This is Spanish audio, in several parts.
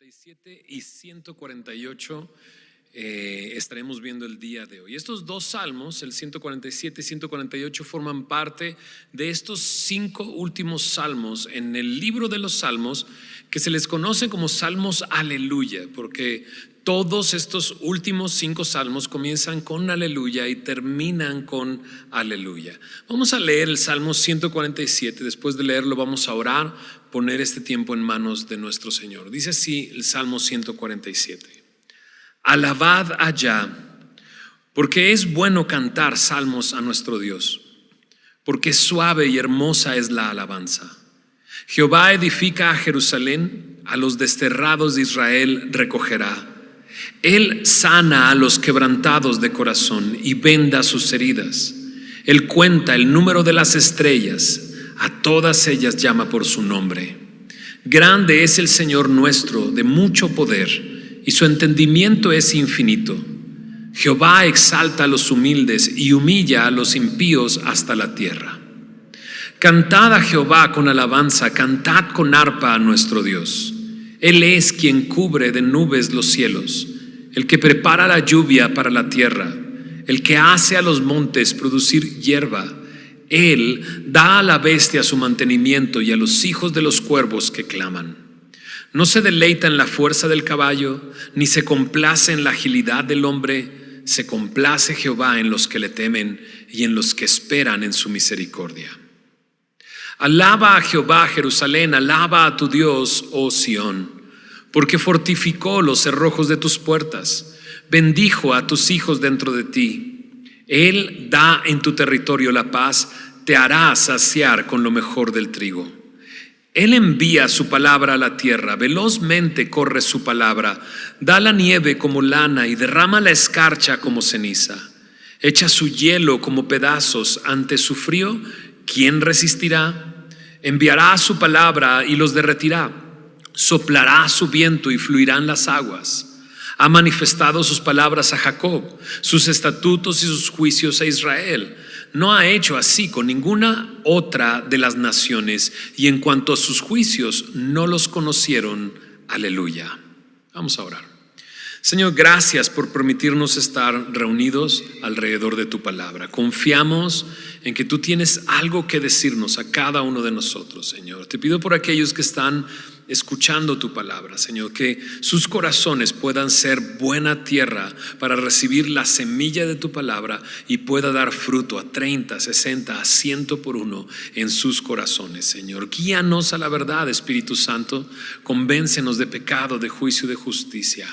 147 y 148 estaremos viendo el día de hoy. Estos dos salmos, el 147 y 148, forman parte de estos 5 últimos salmos en el libro de los salmos que se les conoce como salmos aleluya, porque todos estos últimos 5 salmos comienzan con aleluya y terminan con aleluya. Vamos a leer el salmo 147, después de leerlo vamos a orar, poner este tiempo en manos de nuestro Señor. Dice así el salmo 147: Alabad allá, porque es bueno cantar salmos a nuestro Dios, porque suave y hermosa es la alabanza. Jehová edifica a Jerusalén, a los desterrados de Israel recogerá. Él sana a los quebrantados de corazón y venda sus heridas. Él cuenta el número de las estrellas, a todas ellas llama por su nombre. Grande es el Señor nuestro, de mucho poder, y su entendimiento es infinito. Jehová exalta a los humildes y humilla a los impíos hasta la tierra. Cantad a Jehová con alabanza, cantad con arpa a nuestro Dios. Él es quien cubre de nubes los cielos, el que prepara la lluvia para la tierra, el que hace a los montes producir hierba. Él da a la bestia su mantenimiento y a los hijos de los cuervos que claman. No se deleita en la fuerza del caballo, ni se complace en la agilidad del hombre. Se complace Jehová en los que le temen y en los que esperan en su misericordia. Alaba a Jehová, Jerusalén, alaba a tu Dios, oh Sión, porque fortificó los cerrojos de tus puertas, bendijo a tus hijos dentro de ti. Él da en tu territorio la paz, te hará saciar con lo mejor del trigo. Él envía su palabra a la tierra, velozmente corre su palabra, da la nieve como lana y derrama la escarcha como ceniza. Echa su hielo como pedazos ante su frío. ¿Quién resistirá? Enviará su palabra y los derretirá. Soplará su viento y fluirán las aguas. Ha manifestado sus palabras a Jacob, sus estatutos y sus juicios a Israel. No ha hecho así con ninguna otra de las naciones, y en cuanto a sus juicios no los conocieron. Aleluya. Vamos a orar. Señor, gracias por permitirnos estar reunidos alrededor de tu palabra. Confiamos en que tú tienes algo que decirnos a cada uno de nosotros, Señor. Te pido por aquellos que están escuchando tu palabra, Señor, que sus corazones puedan ser buena tierra para recibir la semilla de tu palabra y pueda dar fruto a 30, 60, a 100 por uno en sus corazones, Señor. Guíanos a la verdad, Espíritu Santo. Convéncenos de pecado, de juicio y de justicia.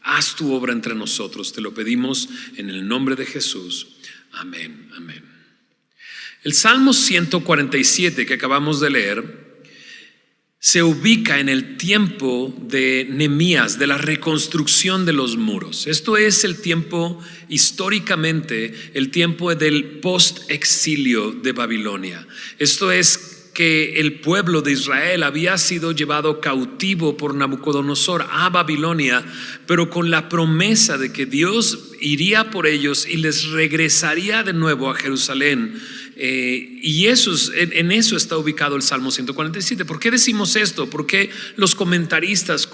Haz tu obra entre nosotros, te lo pedimos en el nombre de Jesús. Amén, amén. El Salmo 147 que acabamos de leer se ubica en el tiempo de Nehemías, de la reconstrucción de los muros. Esto es el tiempo, históricamente, el tiempo del post-exilio de Babilonia. Esto es que el pueblo de Israel había sido llevado cautivo por Nabucodonosor a Babilonia, pero con la promesa de que Dios iría por ellos y les regresaría de nuevo a Jerusalén. Y en eso está ubicado el Salmo 147. ¿Por qué decimos esto? ¿Por qué los comentaristas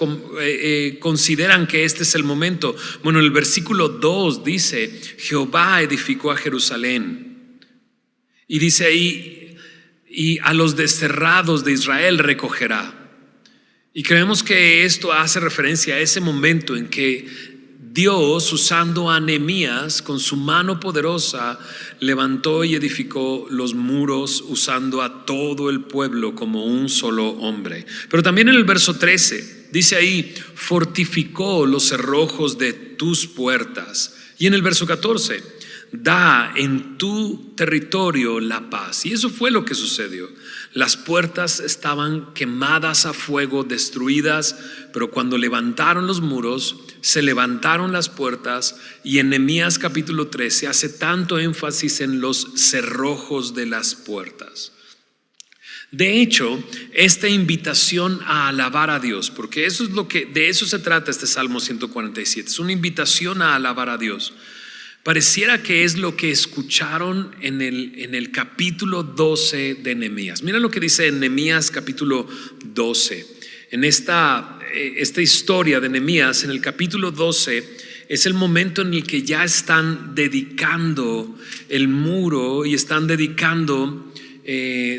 consideran que este es el momento? Bueno, el versículo 2 dice: Jehová edificó a Jerusalén. Y dice ahí: y a los desterrados de Israel recogerá. Y creemos que esto hace referencia a ese momento en que Dios, usando a Nehemías con su mano poderosa, levantó y edificó los muros, usando a todo el pueblo como un solo hombre. Pero también en el verso 13 dice ahí: fortificó los cerrojos de tus puertas. Y en el verso 14: da en tu territorio la paz. Y eso fue lo que sucedió. Las puertas estaban quemadas a fuego, destruidas, pero cuando levantaron los muros, se levantaron las puertas. Y en Nehemías capítulo 13 hace tanto énfasis en los cerrojos de las puertas. De hecho, esta invitación a alabar a Dios, porque eso es de eso se trata este Salmo 147, es una invitación a alabar a Dios. Pareciera que es lo que escucharon en el capítulo 12 de Nehemías. Mira lo que dice en Nehemías capítulo 12. En esta historia de Nehemías, en el capítulo 12, es el momento en el que ya están dedicando el muro y están dedicando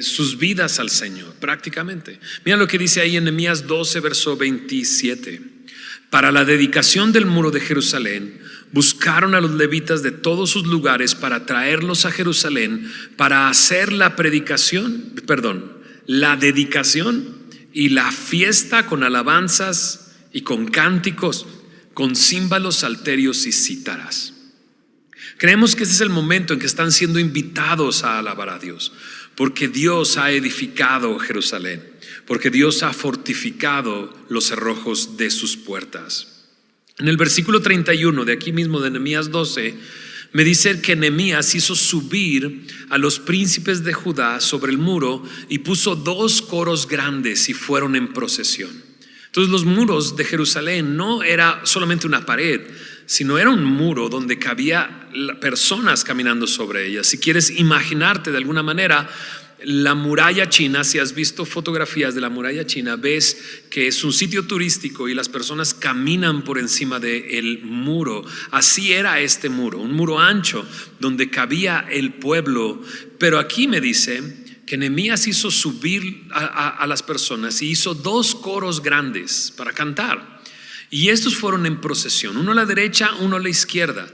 sus vidas al Señor, prácticamente. Mira lo que dice ahí en Nehemías 12, verso 27. Para la dedicación del muro de Jerusalén, buscaron a los levitas de todos sus lugares para traerlos a Jerusalén para hacer la dedicación y la fiesta con alabanzas y con cánticos, con címbalos, salterios y cítaras. Creemos que este es el momento en que están siendo invitados a alabar a Dios, porque Dios ha edificado Jerusalén, porque Dios ha fortificado los cerrojos de sus puertas. En el versículo 31 de aquí mismo de Nehemías 12, me dice que Nehemías hizo subir a los príncipes de Judá sobre el muro y puso 2 coros grandes y fueron en procesión. Entonces los muros de Jerusalén no era solamente una pared, sino era un muro donde cabía personas caminando sobre ella. Si quieres imaginarte de alguna manera la muralla china, si has visto fotografías de la muralla china, ves que es un sitio turístico y las personas caminan por encima del muro. Así era este muro, un muro ancho donde cabía el pueblo. Pero aquí me dice que Nehemías hizo subir a las personas y hizo 2 coros grandes para cantar. Y estos fueron en procesión, uno a la derecha, uno a la izquierda,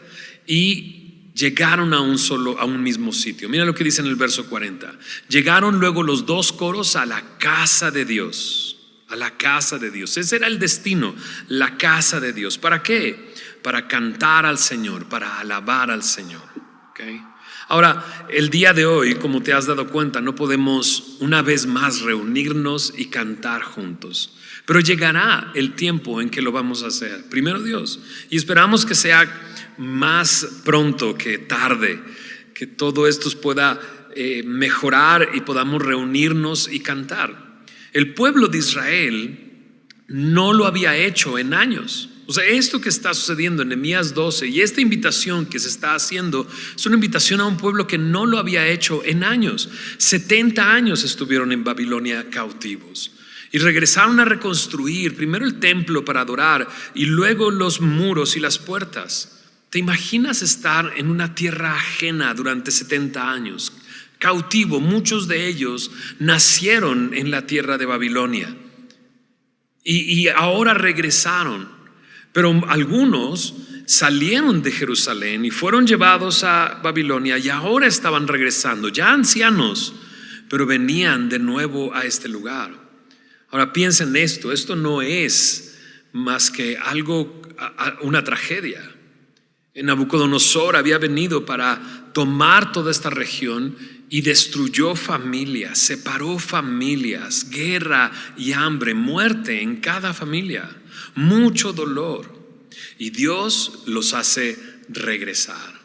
y llegaron a un mismo sitio. Mira lo que dice en el verso 40. Llegaron luego los 2 coros a la casa de Dios. A la casa de Dios. Ese era el destino, la casa de Dios. ¿Para qué? Para cantar al Señor, para alabar al Señor. ¿Okay? Ahora, el día de hoy, como te has dado cuenta, no podemos una vez más reunirnos y cantar juntos. Pero llegará el tiempo en que lo vamos a hacer. Primero Dios. Y esperamos que sea más pronto que tarde, que todo esto pueda mejorar y podamos reunirnos y cantar. El pueblo de Israel no lo había hecho en años. O sea, esto que está sucediendo en Nehemías 12 y esta invitación que se está haciendo es una invitación a un pueblo que no lo había hecho en años. 70 años estuvieron en Babilonia cautivos. Y regresaron a reconstruir primero el templo para adorar y luego los muros y las puertas. ¿Te imaginas estar en una tierra ajena durante 70 años? Cautivo, muchos de ellos nacieron en la tierra de Babilonia y ahora regresaron. Pero algunos salieron de Jerusalén y fueron llevados a Babilonia y ahora estaban regresando, ya ancianos, pero venían de nuevo a este lugar. Ahora piensa en esto no es más que una tragedia. Nabucodonosor había venido para tomar toda esta región y destruyó familias, separó familias, guerra y hambre, muerte en cada familia, mucho dolor. Y Dios los hace regresar.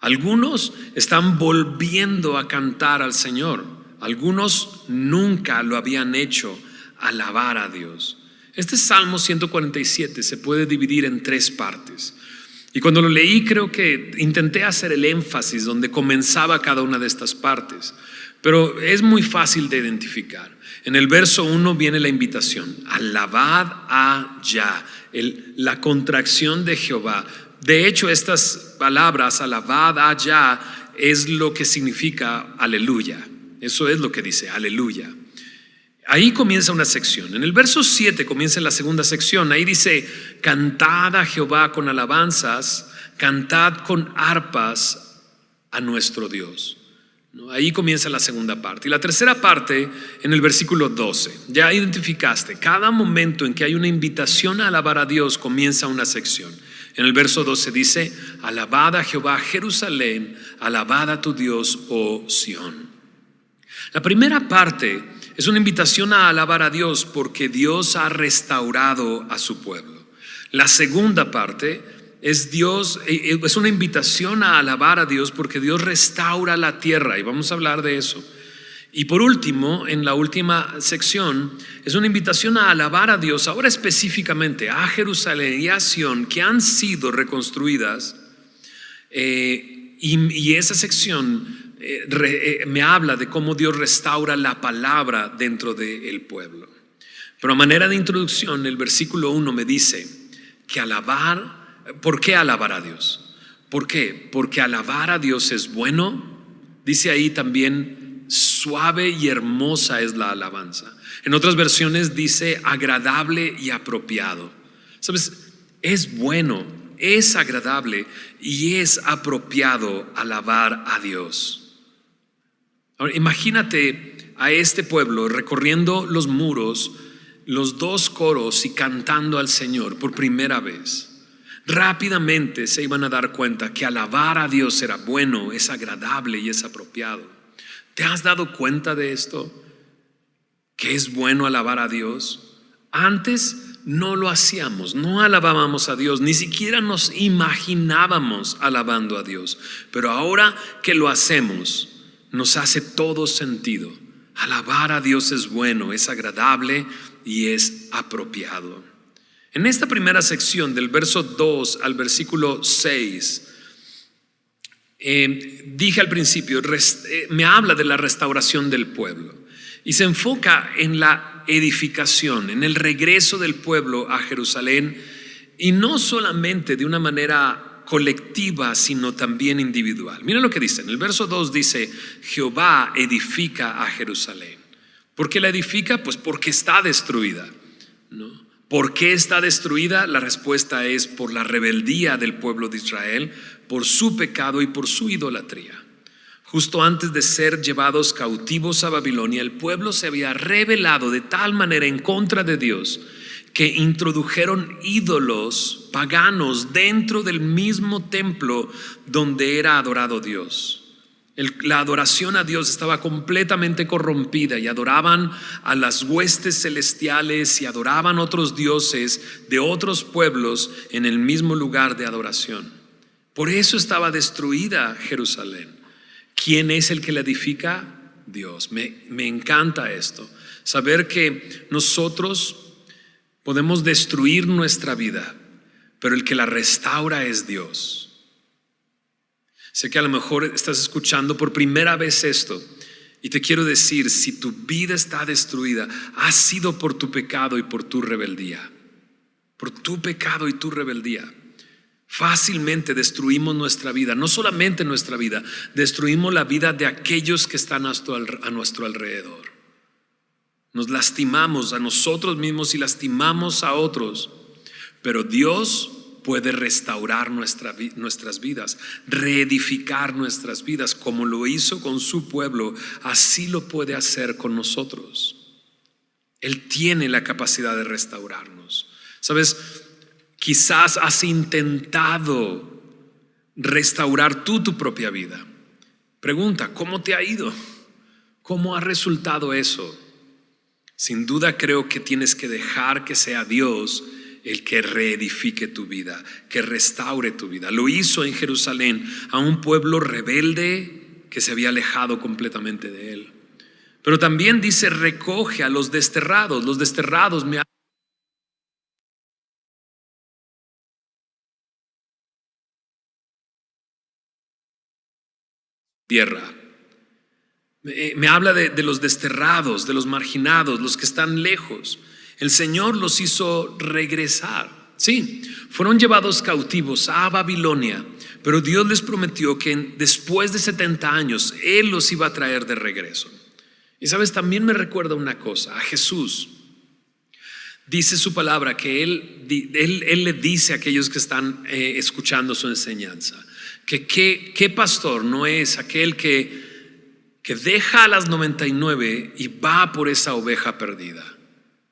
Algunos están volviendo a cantar al Señor, algunos nunca lo habían hecho, alabar a Dios. Este Salmo 147 se puede dividir en 3 partes. Y cuando lo leí creo que intenté hacer el énfasis donde comenzaba cada una de estas partes, pero es muy fácil de identificar. En el verso 1 viene la invitación: alabad a Yah, la contracción de Jehová. De hecho, estas palabras, alabad a Yah, es lo que significa aleluya. Eso es lo que dice, aleluya. Ahí comienza una sección. En el verso 7 comienza la segunda sección. Ahí dice: cantad a Jehová con alabanzas, cantad con arpas a nuestro Dios. Ahí comienza la segunda parte. Y la tercera parte en el versículo 12. Ya identificaste, cada momento en que hay una invitación a alabar a Dios comienza una sección. En el verso 12 dice: alabad a Jehová, Jerusalén, alabad a tu Dios, oh Sión. La primera parte es una invitación a alabar a Dios porque Dios ha restaurado a su pueblo. La segunda parte es una invitación a alabar a Dios porque Dios restaura la tierra, y vamos a hablar de eso. Y por último, en la última sección, es una invitación a alabar a Dios, ahora específicamente a Jerusalén y a Sión, que han sido reconstruidas. Y esa sección me habla de cómo Dios restaura la palabra dentro del pueblo. Pero a manera de introducción, el versículo 1 me dice que ¿por qué alabar a Dios? ¿Por qué? Porque alabar a Dios es bueno. Dice ahí también, suave y hermosa es la alabanza. En otras versiones dice agradable y apropiado. ¿Sabes? Es bueno, es agradable y es apropiado alabar a Dios. Ahora, imagínate a este pueblo recorriendo los muros, los dos coros y cantando al Señor por primera vez. Rápidamente se iban a dar cuenta que alabar a Dios era bueno, es agradable y es apropiado. ¿Te has dado cuenta de esto? ¿Que es bueno alabar a Dios? Antes no lo hacíamos, no alabábamos a Dios, ni siquiera nos imaginábamos alabando a Dios. Pero ahora que lo hacemos, nos hace todo sentido. Alabar a Dios es bueno, es agradable y es apropiado. En esta primera sección, del verso 2 al versículo 6, dije al principio, me habla de la restauración del pueblo y se enfoca en la edificación, en el regreso del pueblo a Jerusalén, y no solamente de una manera colectiva, sino también individual. Mira lo que dice, en el verso 2 dice, Jehová edifica a Jerusalén. ¿Por qué la edifica? Pues porque está destruida, ¿no? ¿Por qué está destruida? La respuesta es por la rebeldía del pueblo de Israel, por su pecado y por su idolatría. Justo antes de ser llevados cautivos a Babilonia, el pueblo se había rebelado de tal manera en contra de Dios que introdujeron ídolos paganos dentro del mismo templo donde era adorado Dios. La adoración a Dios estaba completamente corrompida y adoraban a las huestes celestiales y adoraban otros dioses de otros pueblos en el mismo lugar de adoración. Por eso estaba destruida Jerusalén. ¿Quién es el que la edifica? Dios. Me encanta esto, saber que nosotros podemos destruir nuestra vida, pero el que la restaura es Dios. Sé que a lo mejor estás escuchando por primera vez esto y te quiero decir, si tu vida está destruida, ha sido por tu pecado y por tu rebeldía. Por tu pecado y tu rebeldía. Fácilmente destruimos nuestra vida, no solamente nuestra vida, destruimos la vida de aquellos que están a nuestro alrededor. Nos lastimamos a nosotros mismos y lastimamos a otros, pero Dios puede restaurar nuestras vidas, reedificar nuestras vidas, como lo hizo con su pueblo, así lo puede hacer con nosotros. Él tiene la capacidad de restaurarnos. ¿Sabes? Quizás has intentado restaurar tu propia vida. Pregunta, ¿cómo te ha ido? ¿Cómo ha resultado eso? Sin duda creo que tienes que dejar que sea Dios el que reedifique tu vida, que restaure tu vida. Lo hizo en Jerusalén a un pueblo rebelde que se había alejado completamente de él. Pero también dice, recoge a los desterrados. Los desterrados me tierra. Me habla de los desterrados, de los marginados, los que están lejos. El Señor los hizo regresar. Sí, fueron llevados cautivos a Babilonia, pero Dios les prometió que después de 70 años Él los iba a traer de regreso. Y sabes, también me recuerda una cosa, a Jesús. Dice su palabra que Él le dice a aquellos que están escuchando su enseñanza, que qué pastor no es aquel que deja a las 99 y va por esa oveja perdida.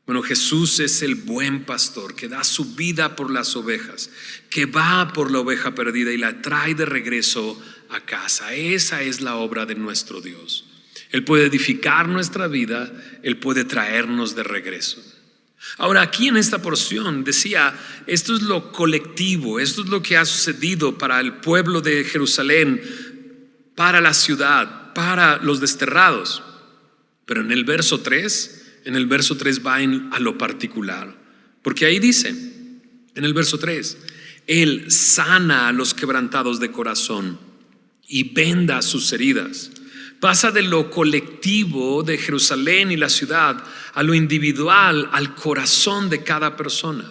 Bueno, Jesús es el buen pastor que da su vida por las ovejas, que va por la oveja perdida y la trae de regreso a casa. Esa es la obra de nuestro Dios. Él puede edificar nuestra vida, Él puede traernos de regreso. Ahora, aquí en esta porción decía, esto es lo colectivo, esto es lo que ha sucedido para el pueblo de Jerusalén, para la ciudad, para los desterrados. Pero en el verso 3 va a lo particular, porque ahí dice, en el verso 3, Él sana a los quebrantados de corazón y venda sus heridas, Pasa de lo colectivo de Jerusalén y la ciudad a lo individual, al corazón de cada persona.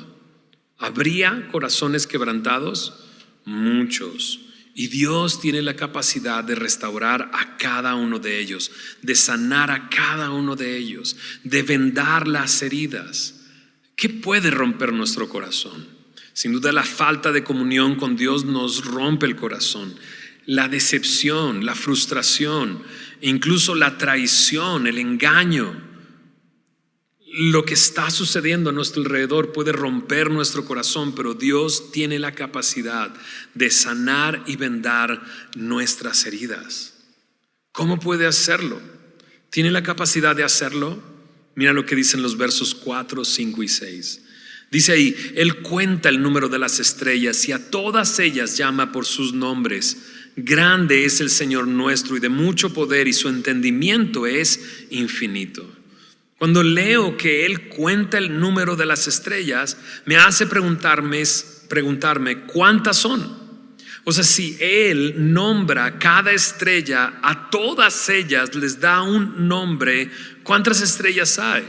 ¿Habría corazones quebrantados? Muchos. Y Dios tiene la capacidad de restaurar a cada uno de ellos, de sanar a cada uno de ellos, de vendar las heridas. ¿Qué puede romper nuestro corazón? Sin duda la falta de comunión con Dios nos rompe el corazón. La decepción, la frustración, incluso la traición, el engaño. Lo que está sucediendo a nuestro alrededor puede romper nuestro corazón, pero Dios tiene la capacidad de sanar y vendar nuestras heridas. ¿Cómo puede hacerlo? ¿Tiene la capacidad de hacerlo? Mira lo que dicen los versos 4, 5 y 6. Dice ahí: Él cuenta el número de las estrellas y a todas ellas llama por sus nombres. Grande es el Señor nuestro y de mucho poder, y su entendimiento es infinito. Cuando leo que Él cuenta el número de las estrellas, me hace preguntarme ¿cuántas son? O sea, si Él nombra cada estrella, a todas ellas les da un nombre, ¿cuántas estrellas hay?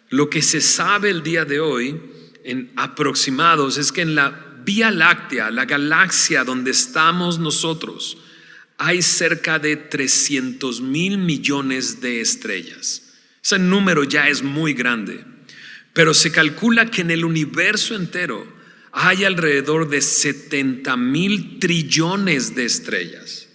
Lo que se sabe el día de hoy, en aproximados, es que en la Vía Láctea, la galaxia donde estamos nosotros, hay cerca de 300,000 millones de estrellas. Ese número ya es muy grande, pero se calcula que en el universo entero hay alrededor de 70,000 trillones de estrellas.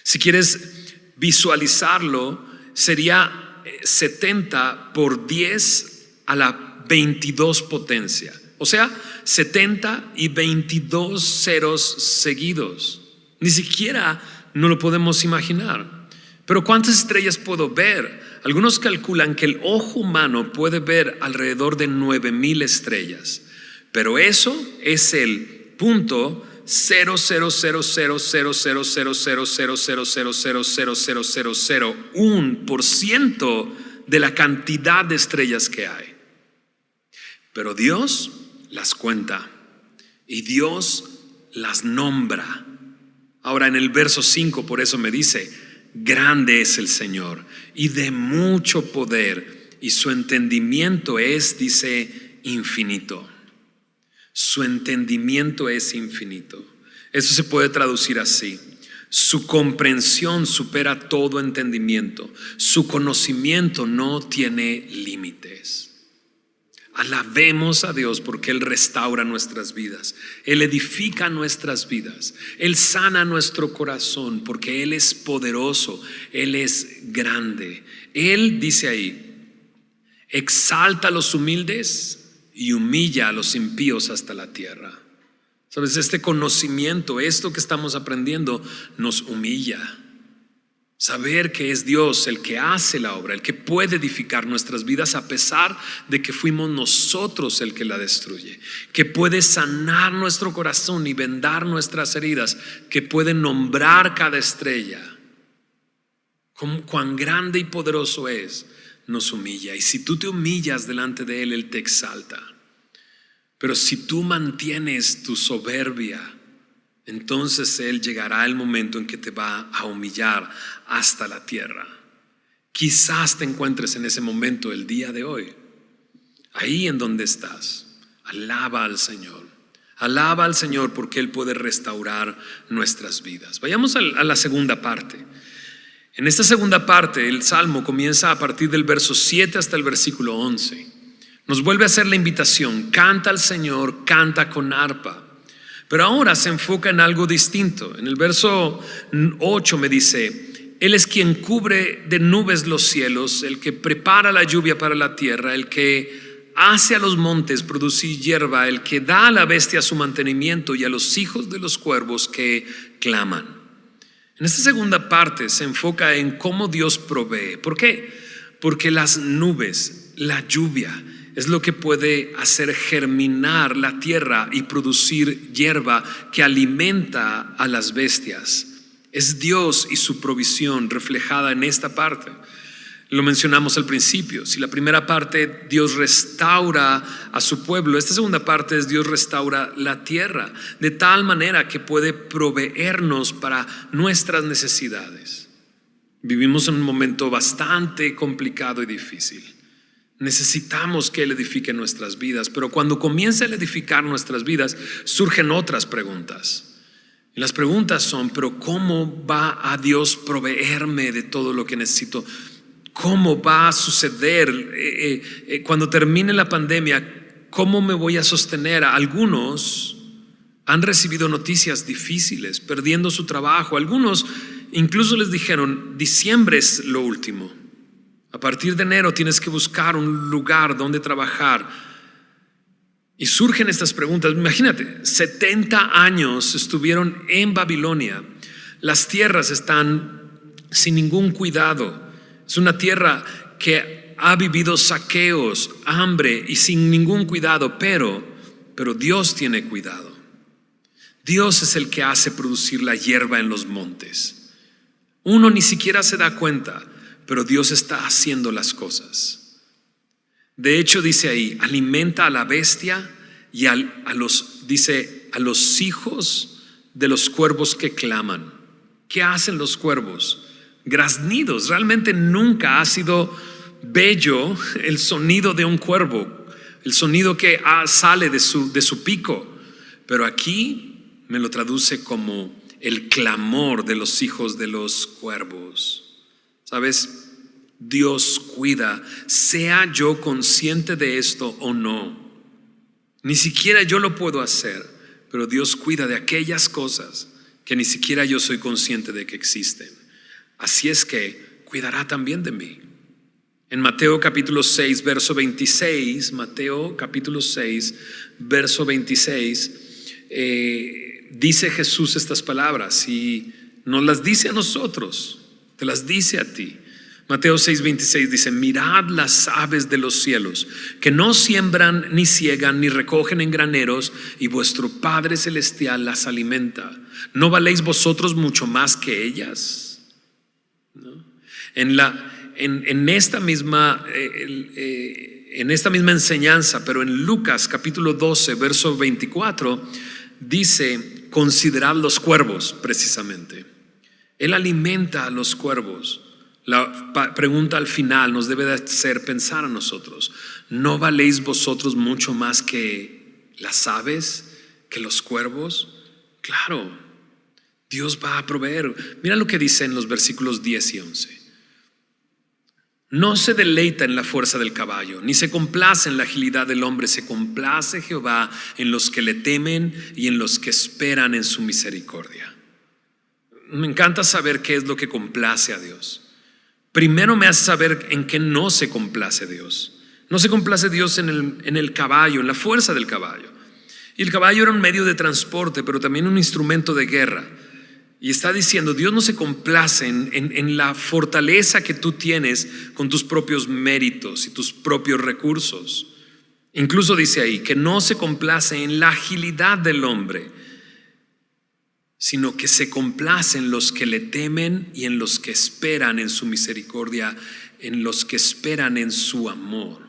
Si quieres visualizarlo, sería 70 por 10 a la 22 potencia. O sea, 70 y 22 ceros seguidos. Ni siquiera nos lo podemos imaginar. Pero ¿cuántas estrellas puedo ver? Algunos calculan que el ojo humano puede ver alrededor de 9,000 estrellas, pero eso es el punto 0.0000000000000001% de la cantidad de estrellas que hay. Pero Dios las cuenta y Dios las nombra. Ahora en el verso 5, por eso me dice: grande es el Señor y de mucho poder, y su entendimiento es, dice, infinito. Su entendimiento es infinito. Eso se puede traducir así: su comprensión supera todo entendimiento. Su conocimiento no tiene límites. Alabemos a Dios porque Él restaura nuestras vidas, Él edifica nuestras vidas, Él sana nuestro corazón porque Él es poderoso, Él es grande. Él, dice ahí, exalta a los humildes y humilla a los impíos hasta la tierra. Sabes, este conocimiento, esto que estamos aprendiendo, nos humilla. Saber que es Dios el que hace la obra, el que puede edificar nuestras vidas a pesar de que fuimos nosotros el que la destruye, que puede sanar nuestro corazón y vendar nuestras heridas, que puede nombrar cada estrella. Cuán grande y poderoso es, nos humilla. Y si tú te humillas delante de Él, Él te exalta. Pero si tú mantienes tu soberbia, entonces Él llegará el momento en que te va a humillar hasta la tierra. Quizás te encuentres en ese momento el día de hoy, ahí en donde estás. Alaba al Señor. Alaba al Señor porque Él puede restaurar nuestras vidas. Vayamos a la segunda parte. En esta segunda parte el Salmo comienza a partir del verso 7 hasta el versículo 11. Nos vuelve a hacer la invitación: canta al Señor, canta con arpa. Pero ahora se enfoca en algo distinto. En el verso 8 me dice: Él es quien cubre de nubes los cielos, el que prepara la lluvia para la tierra, el que hace a los montes producir hierba, el que da a la bestia su mantenimiento y a los hijos de los cuervos que claman. En esta segunda parte se enfoca en cómo Dios provee. ¿Por qué? Porque las nubes, la lluvia, es lo que puede hacer germinar la tierra y producir hierba que alimenta a las bestias. Es Dios y su provisión reflejada en esta parte. Lo mencionamos al principio. Si la primera parte Dios restaura a su pueblo, esta segunda parte es Dios restaura la tierra de tal manera que puede proveernos para nuestras necesidades. Vivimos en un momento bastante complicado y difícil. Necesitamos que Él edifique nuestras vidas, pero cuando comienza a edificar nuestras vidas, surgen otras preguntas. Y las preguntas son, pero ¿cómo va a Dios proveerme de todo lo que necesito? ¿Cómo va a suceder cuando termine la pandemia? ¿Cómo me voy a sostener? Algunos han recibido noticias difíciles, perdiendo su trabajo. Algunos incluso les dijeron, diciembre es lo último. A partir de enero tienes que buscar un lugar donde trabajar. Y surgen estas preguntas. Imagínate, 70 años estuvieron en Babilonia. Las tierras están sin ningún cuidado. Es una tierra que ha vivido saqueos, hambre y sin ningún cuidado, pero Dios tiene cuidado. Dios es el que hace producir la hierba en los montes. Uno ni siquiera se da cuenta, pero Dios está haciendo las cosas. De hecho, dice ahí, alimenta a la bestia y a los hijos de los cuervos que claman. ¿Qué hacen los cuervos? Graznidos. Realmente nunca ha sido bello el sonido de un cuervo, el sonido que sale de su pico. Pero aquí me lo traduce como el clamor de los hijos de los cuervos. ¿Sabes? Dios cuida, sea yo consciente de esto o no. Ni siquiera yo lo puedo hacer, pero Dios cuida de aquellas cosas que ni siquiera yo soy consciente de que existen. Así es que cuidará también de mí. En Mateo capítulo 6, verso 26, Mateo capítulo 6, verso 26, dice Jesús estas palabras y nos las dice a nosotros, te las dice a ti. Mateo 6:26 dice, mirad las aves de los cielos, que no siembran, ni ciegan, ni recogen en graneros, y vuestro Padre Celestial las alimenta. ¿No valéis vosotros mucho más que ellas? ¿No? En esta misma enseñanza, pero en Lucas capítulo 12, verso 24, dice, considerad los cuervos precisamente. Él alimenta a los cuervos. La pregunta al final nos debe de hacer pensar a nosotros, ¿no valéis vosotros mucho más que las aves, que los cuervos? Claro, Dios va a proveer. Mira lo que dice en los versículos 10 y 11. No se deleita en la fuerza del caballo, ni se complace en la agilidad del hombre. Se complace Jehová en los que le temen y en los que esperan en su misericordia. Me encanta saber qué es lo que complace a Dios. Primero me hace saber en qué no se complace Dios. No se complace Dios en el caballo, en la fuerza del caballo. Y el caballo era un medio de transporte, pero también un instrumento de guerra. Y está diciendo, Dios no se complace en la fortaleza que tú tienes con tus propios méritos y tus propios recursos. Incluso dice ahí que no se complace en la agilidad del hombre, sino que se complace en los que le temen y en los que esperan en su misericordia, en los que esperan en su amor.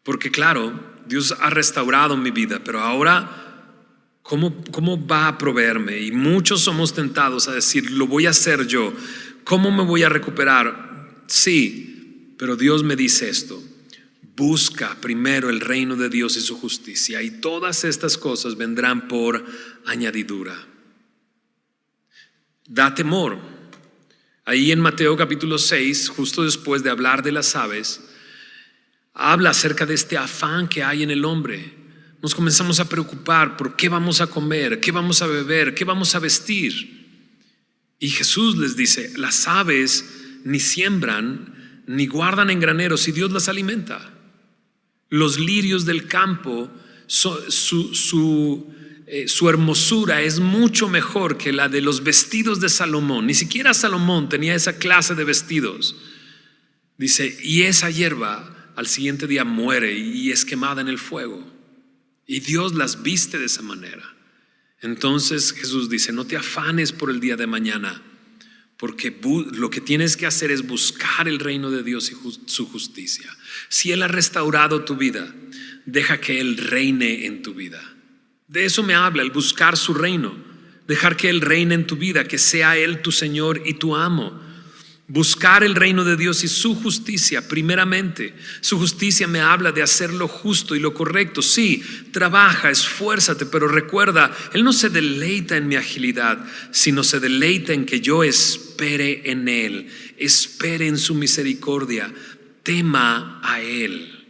Porque claro, Dios ha restaurado mi vida, pero ahora ¿cómo va a proveerme? Y muchos somos tentados a decir, lo voy a hacer yo. ¿Cómo me voy a recuperar? Sí, pero Dios me dice esto: busca primero el reino de Dios y su justicia, y todas estas cosas vendrán por añadidura. Da temor. Ahí en Mateo capítulo 6, justo después de hablar de las aves, habla acerca de este afán que hay en el hombre. Nos comenzamos a preocupar por qué vamos a comer, qué vamos a beber, qué vamos a vestir. Y Jesús les dice, las aves ni siembran ni guardan en graneros y Dios las alimenta. Los lirios del campo, su hermosura es mucho mejor que la de los vestidos de Salomón. Ni siquiera Salomón tenía esa clase de vestidos. Dice, y esa hierba al siguiente día muere y es quemada en el fuego. Y Dios las viste de esa manera. Entonces Jesús dice, no te afanes por el día de mañana, porque lo que tienes que hacer es buscar el reino de Dios y su justicia. Si Él ha restaurado tu vida, deja que Él reine en tu vida. De eso me habla, el buscar su reino, dejar que Él reine en tu vida, que sea Él tu Señor y tu amo. Buscar el reino de Dios y su justicia primeramente. Su justicia me habla de hacer lo justo y lo correcto. Sí, trabaja, esfuérzate, pero recuerda, Él no se deleita en mi agilidad, sino se deleita en que yo espere en Él, espere en su misericordia, tema a Él.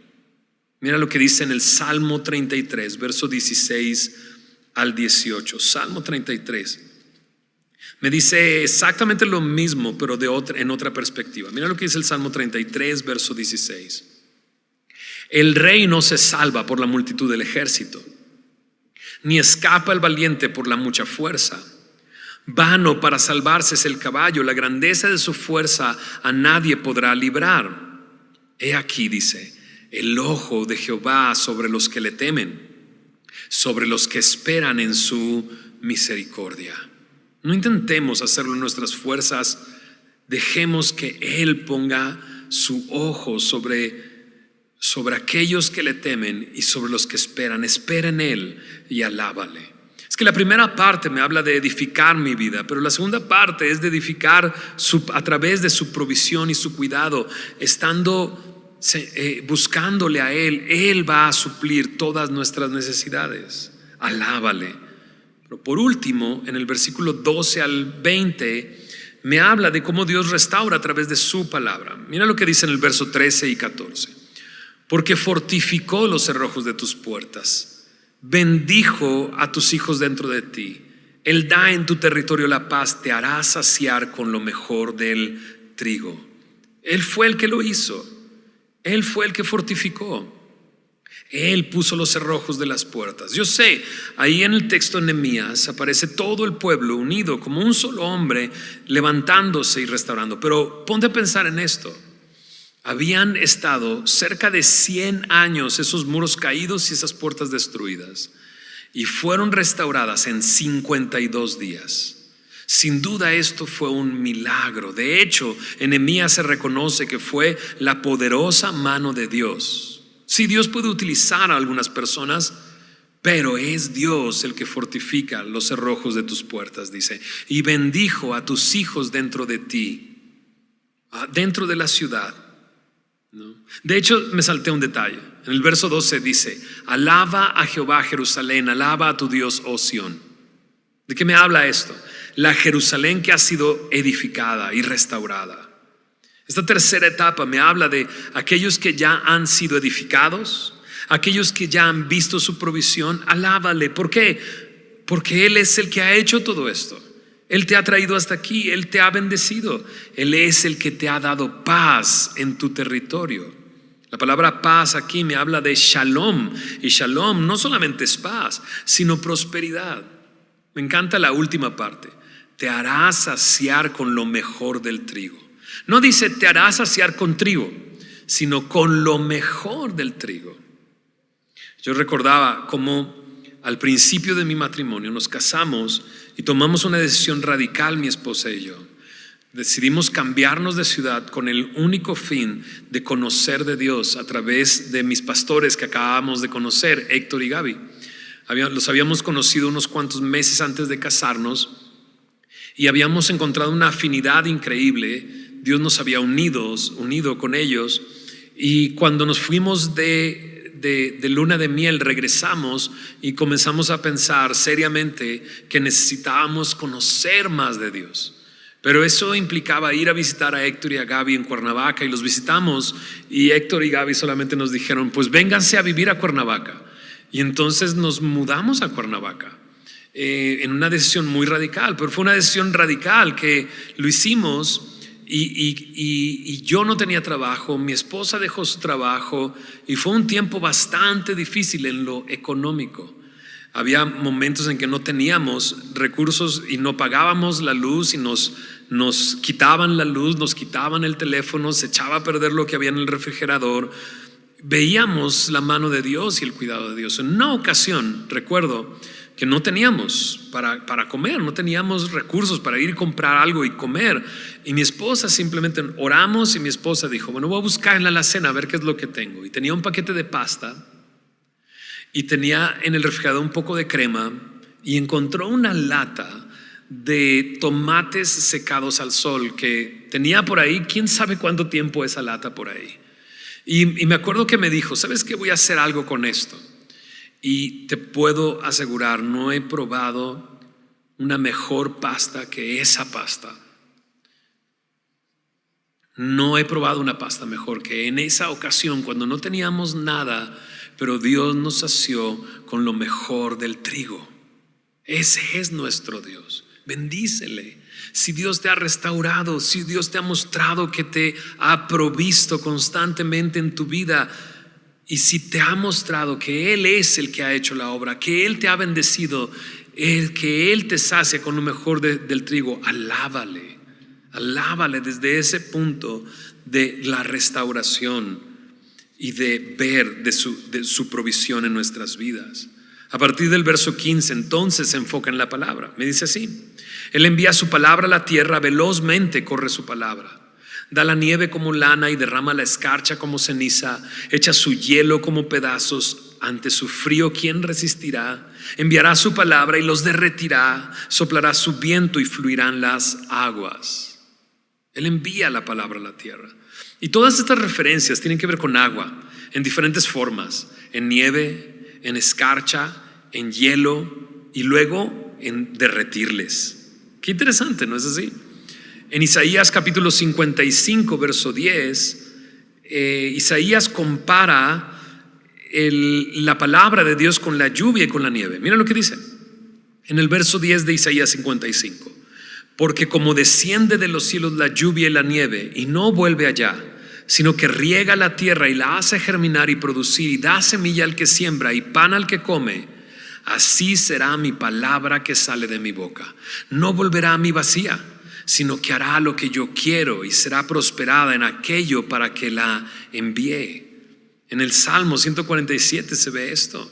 Mira lo que dice en el Salmo 33, verso 16 al 18. Salmo 33. Me dice exactamente lo mismo, pero en otra perspectiva. Mira lo que dice el Salmo 33, verso 16. El rey no se salva por la multitud del ejército, ni escapa el valiente por la mucha fuerza. Vano para salvarse es el caballo, la grandeza de su fuerza a nadie podrá librar. He aquí, dice, el ojo de Jehová sobre los que le temen, sobre los que esperan en su misericordia. No intentemos hacerlo en nuestras fuerzas. Dejemos que Él ponga su ojo sobre aquellos que le temen y sobre los que esperan. Espera en Él y alábale. Es que la primera parte me habla de edificar mi vida, pero la segunda parte es de edificar a través de su provisión y su cuidado, buscándole a Él. Él va a suplir todas nuestras necesidades. Alábale. Pero por último, en el versículo 12 al 20, me habla de cómo Dios restaura a través de su palabra. Mira lo que dice en el verso 13 y 14. Porque fortificó los cerrojos de tus puertas, bendijo a tus hijos dentro de ti. Él da en tu territorio la paz, te hará saciar con lo mejor del trigo. Él fue el que lo hizo, Él fue el que fortificó. Él puso los cerrojos de las puertas. Yo sé, ahí en el texto de Nehemías aparece todo el pueblo unido como un solo hombre, levantándose y restaurando. Pero ponte a pensar en esto. Habían estado cerca de 100 años esos muros caídos y esas puertas destruidas, y fueron restauradas en 52 días. Sin duda esto fue un milagro. De hecho, en Nehemías se reconoce que fue la poderosa mano de Dios. Sí, Dios puede utilizar a algunas personas, pero es Dios el que fortifica los cerrojos de tus puertas, dice. Y bendijo a tus hijos dentro de ti, dentro de la ciudad, ¿no? De hecho, me salté un detalle. En el verso 12 dice: alaba a Jehová, Jerusalén, alaba a tu Dios, oh Sión. ¿De qué me habla esto? La Jerusalén que ha sido edificada y restaurada. Esta tercera etapa me habla de aquellos que ya han sido edificados, aquellos que ya han visto su provisión. Alábale. ¿Por qué? Porque Él es el que ha hecho todo esto. Él te ha traído hasta aquí, Él te ha bendecido. Él es el que te ha dado paz en tu territorio. La palabra paz aquí me habla de shalom, y shalom no solamente es paz, sino prosperidad. Me encanta la última parte: te hará saciar con lo mejor del trigo. No dice te hará saciar con trigo, sino con lo mejor del trigo. Yo recordaba cómo al principio de mi matrimonio nos casamos y tomamos una decisión radical, mi esposa y yo. Decidimos cambiarnos de ciudad con el único fin de conocer de Dios a través de mis pastores que acabamos de conocer, Héctor y Gaby. Los habíamos conocido unos cuantos meses antes de casarnos y habíamos encontrado una afinidad increíble. Dios nos había unido con ellos, y cuando nos fuimos de luna de miel regresamos y comenzamos a pensar seriamente que necesitábamos conocer más de Dios. Pero eso implicaba ir a visitar a Héctor y a Gaby en Cuernavaca, y los visitamos, y Héctor y Gaby solamente nos dijeron: pues vénganse a vivir a Cuernavaca. Y entonces nos mudamos a Cuernavaca en una decisión muy radical, pero fue una decisión radical que lo hicimos. Y yo no tenía trabajo, mi esposa dejó su trabajo, y fue un tiempo bastante difícil en lo económico. Había momentos en que no teníamos recursos y no pagábamos la luz, y nos quitaban la luz, nos quitaban el teléfono, se echaba a perder lo que había en el refrigerador. Veíamos la mano de Dios y el cuidado de Dios. En una ocasión recuerdo que no teníamos para comer, no teníamos recursos para ir a comprar algo y comer, y mi esposa simplemente oramos, y mi esposa dijo: bueno, voy a buscar en la alacena a ver qué es lo que tengo. Y tenía un paquete de pasta, y tenía en el refrigerador un poco de crema, y encontró una lata de tomates secados al sol que tenía por ahí, quién sabe cuánto tiempo esa lata por ahí. Y me acuerdo que me dijo, ¿sabes qué? Voy a hacer algo con esto. Y te puedo asegurar, no he probado una mejor pasta que esa pasta. No he probado una pasta mejor que en esa ocasión, cuando no teníamos nada, pero Dios nos sació con lo mejor del trigo. Ese es nuestro Dios. Bendícele. Si Dios te ha restaurado, si Dios te ha mostrado que te ha provisto constantemente en tu vida, y si te ha mostrado que Él es el que ha hecho la obra, que Él te ha bendecido, que Él te sacia con lo mejor del trigo, alábale. Alábale desde ese punto de la restauración y de ver de su provisión en nuestras vidas. A partir del verso 15, entonces se enfoca en la palabra. Me dice así: Él envía su palabra a la tierra, velozmente corre su palabra. Da la nieve como lana y derrama la escarcha como ceniza. Echa su hielo como pedazos. Ante su frío, ¿quién resistirá? Enviará su palabra y los derretirá. Soplará su viento y fluirán las aguas. Él envía la palabra a la tierra. Y todas estas referencias tienen que ver con agua en diferentes formas: en nieve, en escarcha, en hielo y luego en derretirles. Qué interesante, ¿no es así? En Isaías capítulo 55 verso 10, Isaías compara la palabra de Dios con la lluvia y con la nieve. Mira lo que dice en el verso 10 de Isaías 55: Porque como desciende de los cielos la lluvia y la nieve y no vuelve allá, sino que riega la tierra y la hace germinar y producir y da semilla al que siembra y pan al que come, así será mi palabra que sale de mi boca. No volverá a mí vacía, sino que hará lo que yo quiero y será prosperada en aquello para que la envíe. En el Salmo 147 se ve esto.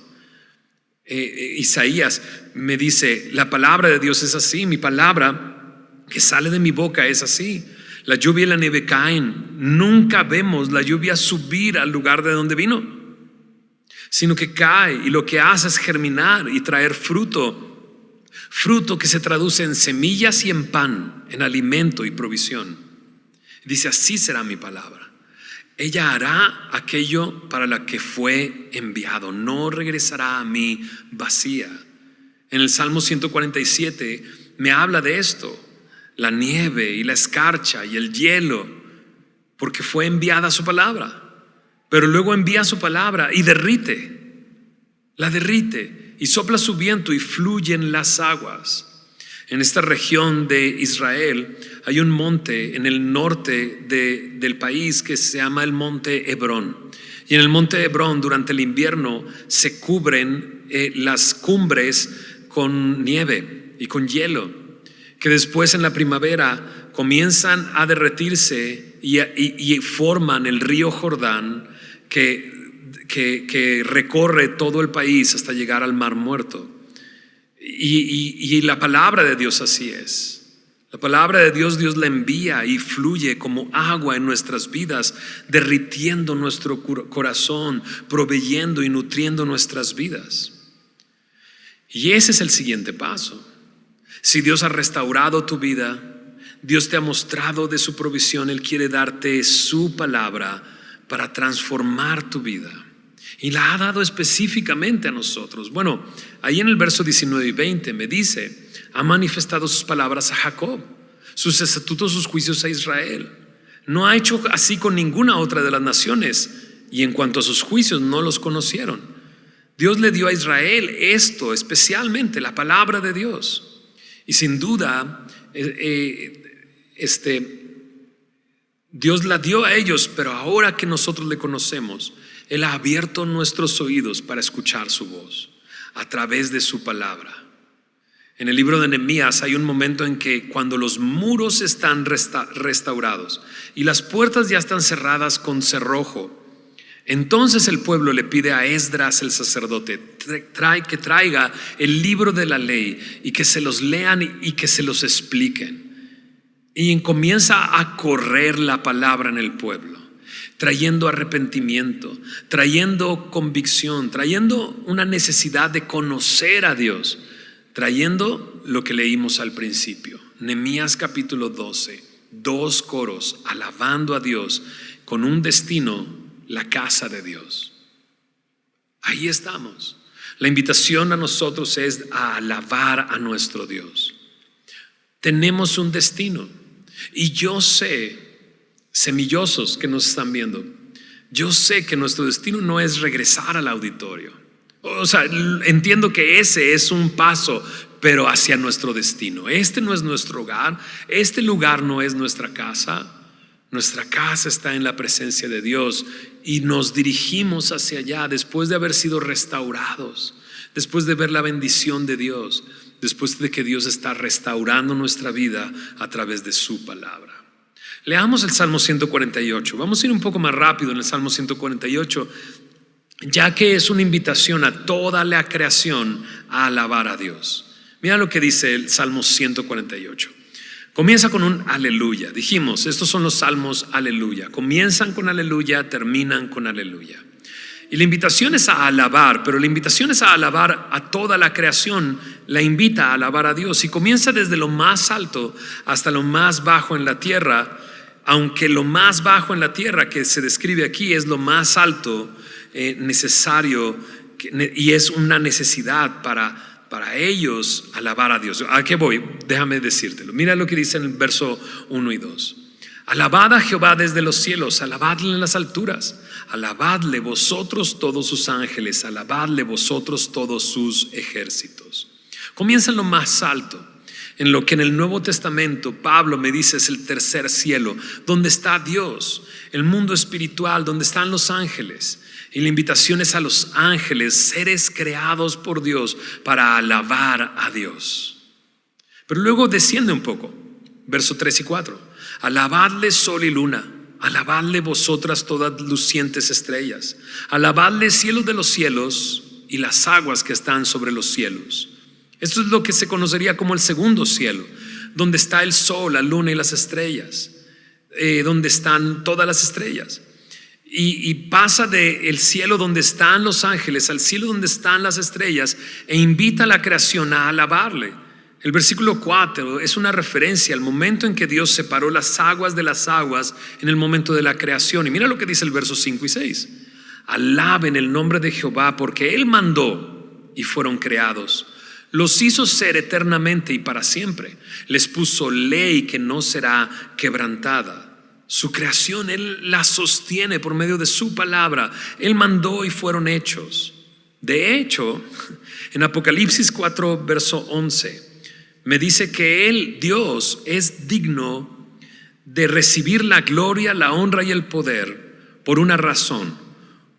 Isaías me dice, la palabra de Dios es así, mi palabra que sale de mi boca es así. La lluvia y la nieve caen. Nunca vemos la lluvia subir al lugar de donde vino, sino que cae y lo que hace es germinar y traer fruto. Fruto que se traduce en semillas y en pan, en alimento y provisión. Dice, así será mi palabra. Ella hará aquello para la que fue enviado. No regresará a mí vacía. En el Salmo 147 me habla de esto: la nieve y la escarcha y el hielo, porque fue enviada su palabra. Pero luego envía su palabra y la derrite y sopla su viento y fluyen las aguas. En esta región de Israel hay un monte en el norte del país que se llama el monte Hebrón. Y en el monte Hebrón durante el invierno se cubren las cumbres con nieve y con hielo, que después en la primavera comienzan a derretirse y forman el río Jordán que recorre todo el país hasta llegar al Mar Muerto. Y la palabra de Dios así es. La palabra de Dios, Dios la envía y fluye como agua en nuestras vidas, derritiendo nuestro corazón, proveyendo y nutriendo nuestras vidas. Y ese es el siguiente paso. Si Dios ha restaurado tu vida, Dios te ha mostrado de su provisión, Él quiere darte su palabra para transformar tu vida. Y la ha dado específicamente a nosotros. Bueno, ahí en el verso 19 y 20 me dice, ha manifestado sus palabras a Jacob, sus estatutos, sus juicios a Israel. No ha hecho así con ninguna otra de las naciones, y en cuanto a sus juicios no los conocieron. Dios le dio a Israel esto, especialmente la palabra de Dios. Y sin duda, Dios la dio a ellos, pero ahora que nosotros le conocemos, Él ha abierto nuestros oídos para escuchar su voz a través de su palabra. En el libro de Nehemías hay un momento en que cuando los muros están restaurados y las puertas ya están cerradas con cerrojo, entonces el pueblo le pide a Esdras el sacerdote que traiga el libro de la ley y que se los lean y que se los expliquen. Y comienza a correr la palabra en el pueblo, trayendo arrepentimiento, trayendo convicción, trayendo una necesidad de conocer a Dios, trayendo lo que leímos al principio. Nehemías capítulo 12, 2 coros alabando a Dios con un destino, la casa de Dios. Ahí estamos. La invitación a nosotros es a alabar a nuestro Dios. Tenemos un destino. Y yo sé, semillosos que nos están viendo, yo sé que nuestro destino no es regresar al auditorio. O sea, entiendo que ese es un paso, pero hacia nuestro destino. Este no es nuestro hogar, este lugar no es nuestra casa. Nuestra casa está en la presencia de Dios y nos dirigimos hacia allá después de haber sido restaurados, después de ver la bendición de Dios, después de que Dios está restaurando nuestra vida a través de su palabra. Leamos el Salmo 148. Vamos a ir un poco más rápido en el Salmo 148, ya que es una invitación a toda la creación a alabar a Dios. Mira lo que dice el Salmo 148. Comienza con un aleluya. Dijimos, estos son los salmos aleluya. Comienzan con aleluya, terminan con aleluya. Y la invitación es a alabar, pero la invitación es a alabar a toda la creación. La invita a alabar a Dios y comienza desde lo más alto hasta lo más bajo en la tierra, aunque lo más bajo en la tierra que se describe aquí es lo más alto necesario y es una necesidad para ellos alabar a Dios. ¿A qué voy? Déjame decírtelo. Mira lo que dice en el verso 1 y 2. Alabad a Jehová desde los cielos, alabadle en las alturas, alabadle vosotros todos sus ángeles, alabadle vosotros todos sus ejércitos. Comienza en lo más alto, en lo que en el Nuevo Testamento Pablo me dice es el tercer cielo, donde está Dios, el mundo espiritual, donde están los ángeles. Y la invitación es a los ángeles, seres creados por Dios, para alabar a Dios. Pero luego desciende un poco, verso 3 y 4. Alabadle sol y luna, alabadle vosotras todas lucientes estrellas, alabadle cielo de los cielos y las aguas que están sobre los cielos. Esto es lo que se conocería como el segundo cielo, donde está el sol, la luna y las estrellas, donde están todas las estrellas. Y pasa del cielo donde están los ángeles al cielo donde están las estrellas e invita a la creación a alabarle. El versículo 4 es una referencia al momento en que Dios separó las aguas de las aguas en el momento de la creación. Y mira lo que dice el verso 5 y 6. Alaben el nombre de Jehová porque Él mandó y fueron creados. Los hizo ser eternamente y para siempre. Les puso ley que no será quebrantada. Su creación Él la sostiene por medio de su palabra. Él mandó y fueron hechos. De hecho, en Apocalipsis 4 verso 11 me dice que Él, Dios, es digno de recibir la gloria, la honra y el poder por una razón: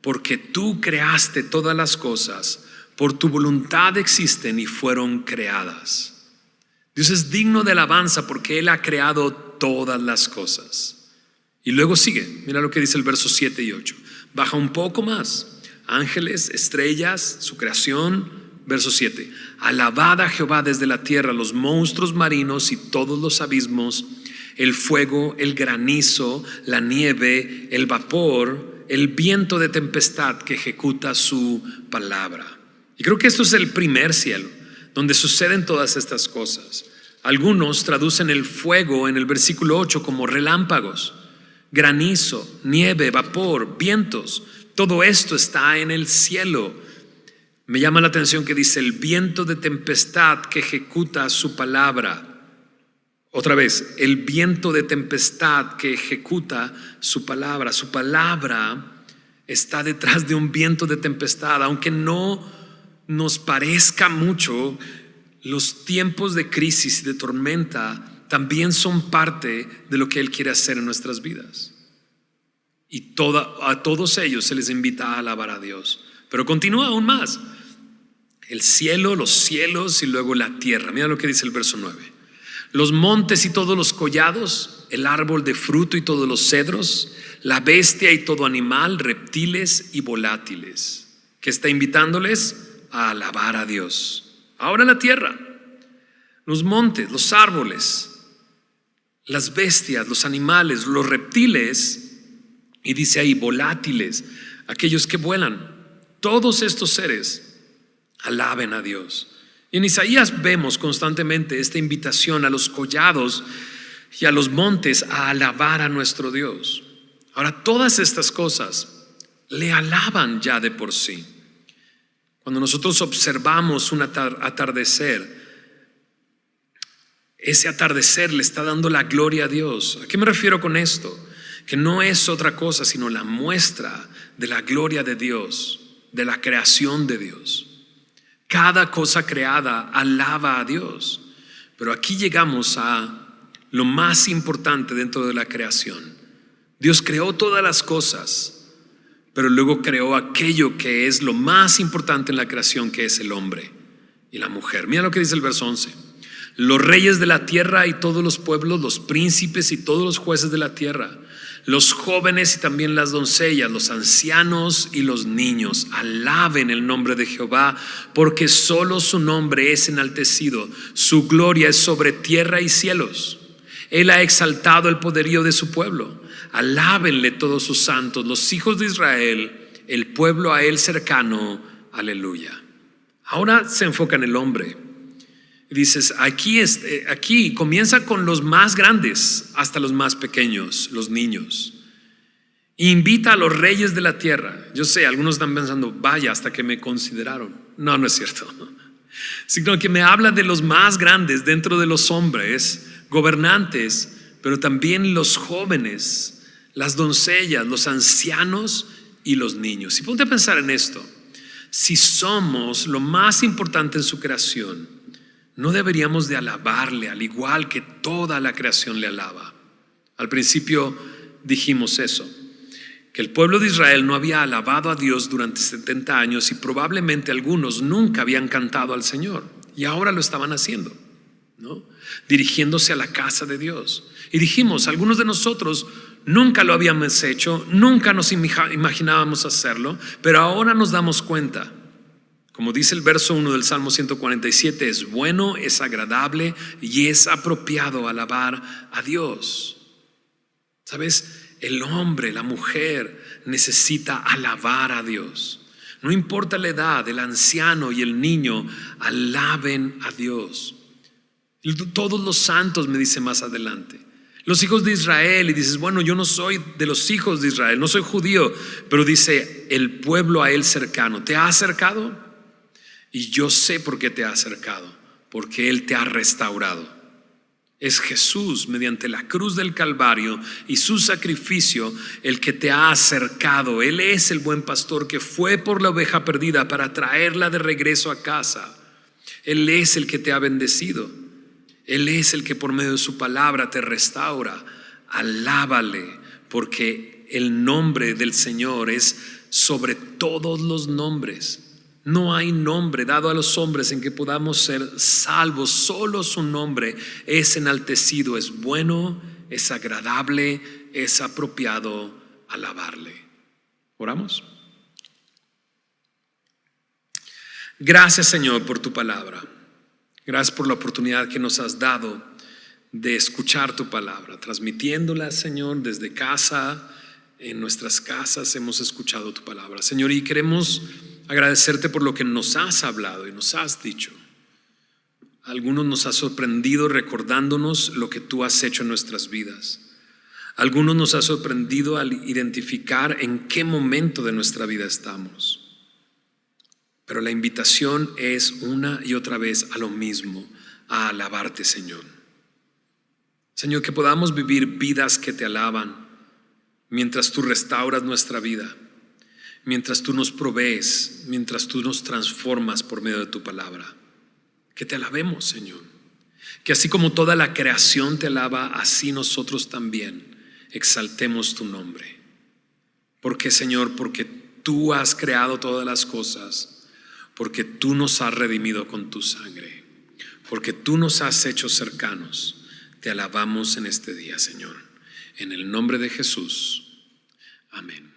porque tú creaste todas las cosas, por tu voluntad existen y fueron creadas. Dios es digno de alabanza porque Él ha creado todas las cosas. Y luego sigue, mira lo que dice el verso 7 y 8. Baja un poco más. Ángeles, estrellas, su creación. Verso 7. Alabad a Jehová desde la tierra, los monstruos marinos y todos los abismos, el fuego, el granizo, la nieve, el vapor, el viento de tempestad que ejecuta su palabra. Y creo que esto es el primer cielo, donde suceden todas estas cosas. Algunos traducen el fuego en el versículo 8 como relámpagos. Granizo, nieve, vapor, vientos, todo esto está en el cielo. Me llama la atención que dice el viento de tempestad que ejecuta su palabra. Otra vez, el viento de tempestad que ejecuta su palabra. Su palabra está detrás de un viento de tempestad. Aunque no nos parezca mucho, los tiempos de crisis y de tormenta también son parte de lo que Él quiere hacer en nuestras vidas. Y a todos ellos se les invita a alabar a Dios. Pero continúa aún más. El cielo, los cielos y luego la tierra. Mira lo que dice el verso 9. Los montes y todos los collados, el árbol de fruto y todos los cedros, la bestia y todo animal, reptiles y volátiles. ¿Qué está invitándoles? A alabar a Dios. Ahora la tierra, los montes, los árboles, las bestias, los animales, los reptiles, y dice ahí volátiles, aquellos que vuelan. Todos estos seres alaben a Dios. Y en Isaías vemos constantemente esta invitación a los collados y a los montes a alabar a nuestro Dios. Ahora, todas estas cosas le alaban ya de por sí. Cuando nosotros observamos un atardecer, ese atardecer le está dando la gloria a Dios. ¿A qué me refiero con esto? Que no es otra cosa sino la muestra de la gloria de Dios, de la creación de Dios. Cada cosa creada alaba a Dios. Pero aquí llegamos a lo más importante dentro de la creación. Dios creó todas las cosas, pero luego creó aquello que es lo más importante en la creación, que es el hombre y la mujer. Mira lo que dice el verso 11. Los reyes de la tierra y todos los pueblos, los príncipes y todos los jueces de la tierra, los jóvenes y también las doncellas, los ancianos y los niños, alaben el nombre de Jehová, porque solo su nombre es enaltecido. Su gloria es sobre tierra y cielos. Él ha exaltado el poderío de su pueblo. Alábenle todos sus santos, los hijos de Israel, el pueblo a él cercano. Aleluya. Ahora se enfoca en el hombre. Dices, aquí comienza con los más grandes hasta los más pequeños, los niños. Invita a los reyes de la tierra. Yo sé, algunos están pensando, vaya, hasta que me consideraron. No, no es cierto. Sino que me habla de los más grandes dentro de los hombres, gobernantes, pero también los jóvenes, las doncellas, los ancianos y los niños. Y ponte a pensar en esto. Si somos lo más importante en su creación, ¿no deberíamos de alabarle al igual que toda la creación le alaba? Al principio dijimos eso, que el pueblo de Israel no había alabado a Dios durante 70 años y probablemente algunos nunca habían cantado al Señor, y ahora lo estaban haciendo, ¿no? Dirigiéndose a la casa de Dios. Y dijimos, algunos de nosotros nunca lo habíamos hecho, nunca nos imaginábamos hacerlo, pero ahora nos damos cuenta. Como dice el verso 1 del Salmo 147, es bueno, es agradable y es apropiado alabar a Dios. ¿Sabes? El hombre, la mujer necesita alabar a Dios. No importa la edad, el anciano y el niño alaben a Dios. Todos los santos, me dice más adelante. Los hijos de Israel, y dices, bueno, yo no soy de los hijos de Israel, no soy judío, pero dice, el pueblo a él cercano. ¿Te ha acercado? Y yo sé por qué te ha acercado, porque Él te ha restaurado. Es Jesús mediante la cruz del Calvario y su sacrificio el que te ha acercado. Él es el buen pastor que fue por la oveja perdida para traerla de regreso a casa. Él es el que te ha bendecido. Él es el que por medio de su palabra te restaura. Alábale, porque el nombre del Señor es sobre todos los nombres. No hay nombre dado a los hombres en que podamos ser salvos. Solo su nombre es enaltecido, es bueno, es agradable, es apropiado alabarle. ¿Oramos? Gracias, Señor, por tu palabra. Gracias por la oportunidad que nos has dado de escuchar tu palabra, transmitiéndola, Señor, desde casa. En nuestras casas hemos escuchado tu palabra, Señor, y queremos agradecerte por lo que nos has hablado y nos has dicho. Algunos nos has sorprendido recordándonos lo que tú has hecho en nuestras vidas. Algunos nos has sorprendido al identificar en qué momento de nuestra vida estamos. Pero la invitación es una y otra vez a lo mismo, a alabarte, Señor. Señor, que podamos vivir vidas que te alaban mientras tú restauras nuestra vida, mientras tú nos provees, mientras tú nos transformas por medio de tu palabra. Que te alabemos, Señor. Que así como toda la creación te alaba, así nosotros también exaltemos tu nombre. Porque, Señor, porque tú has creado todas las cosas, porque tú nos has redimido con tu sangre, porque tú nos has hecho cercanos. Te alabamos en este día, Señor. En el nombre de Jesús. Amén.